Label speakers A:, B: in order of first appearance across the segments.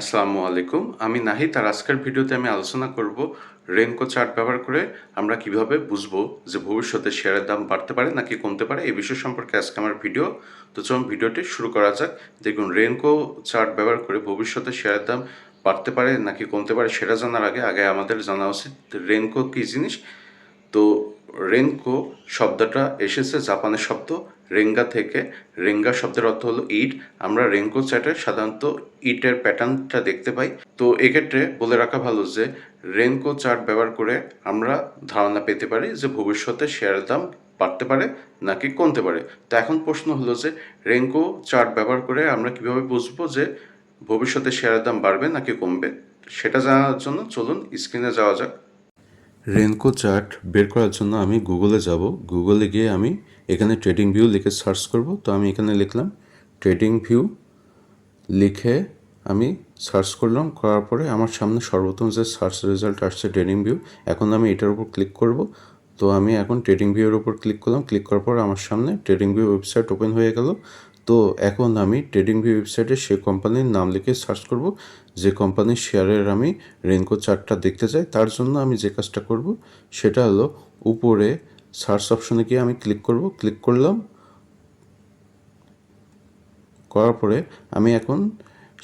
A: আসসালামু আলাইকুম। আমি নাহিদ, আর আজকের ভিডিওতে আমি আলোচনা করব রেনকো চার্ট ব্যবহার করে আমরা কিভাবে বুঝবো যে ভবিষ্যতে শেয়ারের দাম বাড়তে পারে নাকি কমতে পারে, এই বিষয় সম্পর্কে আজকে আমার ভিডিও। তো চলুন ভিডিওটি শুরু করা যাক। দেখুন, রেনকো চার্ট ব্যবহার করে ভবিষ্যতে শেয়ারের দাম বাড়তে পারে নাকি কমতে পারে সেটা জানার আগে আমাদের জানা উচিত রেনকো কী জিনিস। তো রেনকো শব্দটা এসেছে জাপানের শব্দ রেঙ্গা থেকে। রেঙ্গা শব্দের অর্থ হলো ইট। আমরা রেনকো চার্টে সাধারণত ইটের প্যাটার্নটা দেখতে পাই। তো এক্ষেত্রে বলে রাখা ভালো যে রেনকো চার্ট ব্যবহার করে আমরা ধারণা পেতে পারি যে ভবিষ্যতে শেয়ারের দাম বাড়তে পারে নাকি কমতে পারে। তো এখন প্রশ্ন হলো যে রেনকো চার্ট ব্যবহার করে আমরা কিভাবে বুঝবো যে ভবিষ্যতে শেয়ারের দাম বাড়বে নাকি কমবে। সেটা জানার জন্য চলুন স্ক্রিনে যাওয়া যাক। রেনকো চার্ট বের করার জন্য আমি গুগলে যাব। গুগলে গিয়ে আমি এখানে ট্রেডিং ভিউ লিখে সার্চ করব। তো আমি এখানে লিখলাম ট্রেডিং ভিউ, লিখে আমি সার্চ করলাম। করার পরে আমার সামনে সর্বপ্রথম যে সার্চ রেজাল্ট আসছে ট্রেডিং ভিউ। এখন আমি এটার উপর ক্লিক করব। তো আমি এখন ট্রেডিং ভিউর উপর ক্লিক করলাম। ক্লিক করার পর আমার সামনে ট্রেডিং ভিউ ওয়েবসাইট ওপেন হয়ে গেল। তো এখন আমি ট্রেডিং ভিউ ওয়েবসাইটে সেই কোম্পানির নাম লিখে সার্চ করব যে কোম্পানির শেয়ারের আমি রেনকো চার্টটা দেখতে চাই। তার জন্য আমি যে কাজটা করব সেটা হলো উপরে সার্চ অপশনে গিয়ে আমি ক্লিক করব। ক্লিক করলাম। করার পরে আমি এখন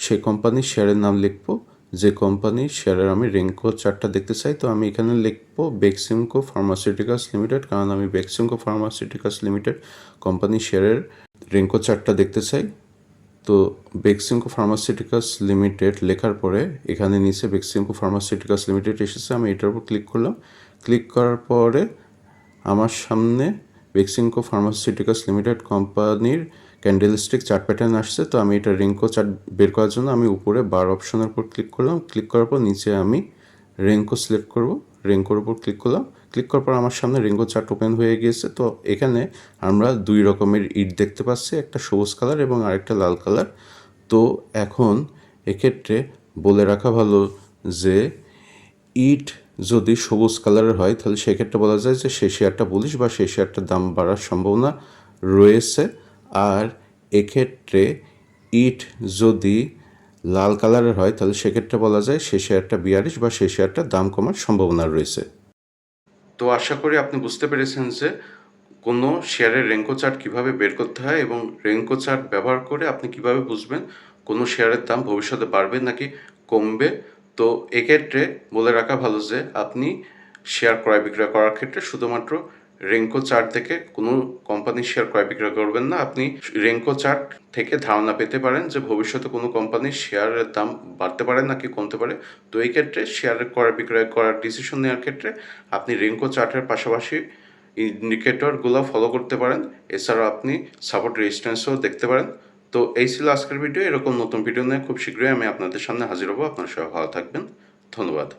A: সেই কোম্পানির শেয়ারের নাম লিখব যে কোম্পানির শেয়ারের আমি রেনকো চার্টটা দেখতে চাই। তো আমি এখানে লিখবো বেক্সিমকো ফার্মাসিউটিক্যালস লিমিটেড, কারণ আমি বেক্সিমকো ফার্মাসিউটিক্যালস লিমিটেড কোম্পানির শেয়ারের রেনকো চার্টটা দেখতে চাই। তো বেক্সিমকো ফার্মাসিউটিক্যালস লিমিটেড লেখার পরে এখানে নিচে বেক্সিমকো ফার্মাসিউটিক্যালস লিমিটেড এসেছে। আমি এটার উপর ক্লিক করলাম। ক্লিক করার পরে আমার সামনে বেক্সিমকো ফার্মাসিউটিক্যালস লিমিটেড কোম্পানির ক্যান্ডেলস্টিক চার্ট প্যাটার্ন আসছে। তো আমি এটা রেনকো চার্ট বের করার জন্য আমি উপরে বার অপশনের উপর ক্লিক করলাম। ক্লিক করার পর নিচে আমি রেনকো সিলেক্ট করব। রেনকোর উপর ক্লিক করলাম। ক্লিক করার পর আমার সামনে রেনকো চার্ট ওপেন হয়ে গিয়েছে। তো এখানে আমরা দুই রকমের ইট দেখতে পাচ্ছি, একটা সবুজ কালার এবং আরেকটা লাল কালার। তো এখন এক্ষেত্রে বলে রাখা ভালো যে ইট যদি সবুজ কালারের হয় তাহলে সেক্ষেত্রে বলা যায় যে সেই শেয়ারটা বুলিশ বা সেই শেয়ারটার দাম বাড়ার সম্ভাবনা রয়েছে। আর এক্ষেত্রে ইট যদি লাল কালারের হয় তাহলে সেক্ষেত্রে বলা যায় সেই শেয়ারটা বিয়ারিশ বা সেই শেয়ারটার দাম কমার সম্ভাবনা রয়েছে। তো আশা করি আপনি বুঝতে পেরেছেন যে কোনো শেয়ারের রেনকো চার্ট কীভাবে বের করতে হয় এবং রেনকো চার্ট ব্যবহার করে আপনি কিভাবে বুঝবেন কোনো শেয়ারের দাম ভবিষ্যতে বাড়বে নাকি কমবে। তো এক্ষেত্রে বলে রাখা ভালো যে আপনি শেয়ার ক্রয় বিক্রয় করার ক্ষেত্রে শুধুমাত্র রেনকো চার্ট থেকে কোনো কোম্পানির শেয়ার ক্রয় বিক্রয় করবেন না। আপনি রেনকো চার্ট থেকে ধারণা পেতে পারেন যে ভবিষ্যতে কোনো কোম্পানির শেয়ারের দাম বাড়তে পারে নাকি কমতে পারে। তো এই ক্ষেত্রে শেয়ারের ক্রয় বিক্রয় করার ডিসিশন নেওয়ার ক্ষেত্রে আপনি রেনকো চার্টের পাশাপাশি ইন্ডিকেটরগুলো ফলো করতে পারেন। এছাড়াও আপনি সাপোর্ট রেজিস্ট্যান্সও দেখতে পারেন। তো এই ছিল আজকের ভিডিও। এরকম নতুন ভিডিও নিয়ে খুব শীঘ্রই আমি আপনাদের সামনে হাজির হব। আপনারা সবাই ভালো থাকবেন। ধন্যবাদ।